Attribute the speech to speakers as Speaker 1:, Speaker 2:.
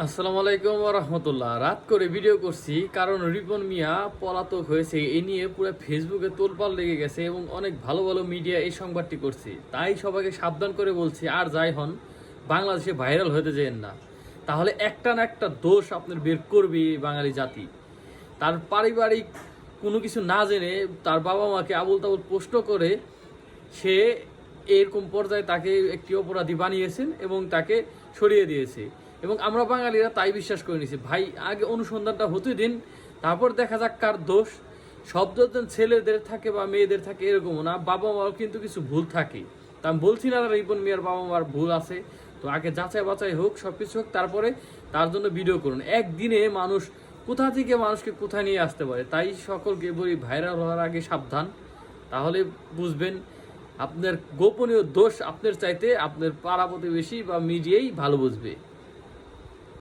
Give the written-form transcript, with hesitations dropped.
Speaker 1: আসসালামু আলাইকুম ওয়া রাহমাতুল্লাহ। রাত করে ভিডিও করছি কারণ রিপন মিয়া পলাতক হয়েছে এই নিয়ে পুরো ফেসবুকে তোলপাড় লেগে গেছে এবং অনেক ভালো ভালো মিডিয়া এই সংবাদটি করছে। তাই সবাইকে সাবধান করে বলছি, আর যাই হন বাংলাদেশে ভাইরাল হতে যেন না, তাহলে একটা না একটা দোষ আপনার বের করবে এই বাঙালি জাতি। তার পারিবারিক কোনো কিছু না জেনে তার বাবা মাকে আবুল তাবুল প্রশ্ন করে সে এরকম পর্যায়ে তাকে একটি অপরাধী বানিয়েছেন এবং তাকে সরিয়ে দিয়েছে। এবং আমরা বাঙালিরা তাই বিশ্বাস করে নিয়েছি, ভাই আগে অনুসন্ধানটা হতে দিন, তারপর দেখা যাক কার দোষ। সব দোষ ছেলেদের থাকে বা মেয়েদের থাকে এরকমও না, বাবা মার কিন্তু কিছু ভুল থাকে। তা আমি বলছি না রিপন মিয়ার বাবা মার ভুল আছে, তো আগে যাচাই বাছাই হোক, সব কিছু হোক, তারপরে তার জন্য ভিডিও করুন। একদিনে মানুষ কোথা থেকে মানুষকে কোথায় নিয়ে আসতে পারে, তাই সকলকে বলি ভাইরাল হওয়ার আগে সাবধান। তাহলে বুঝবেন আপনার গোপনীয় দোষ আপনার চাইতে আপনার পাড়া প্রতিবেশী বা মিডিয়াই ভালো বুঝবে।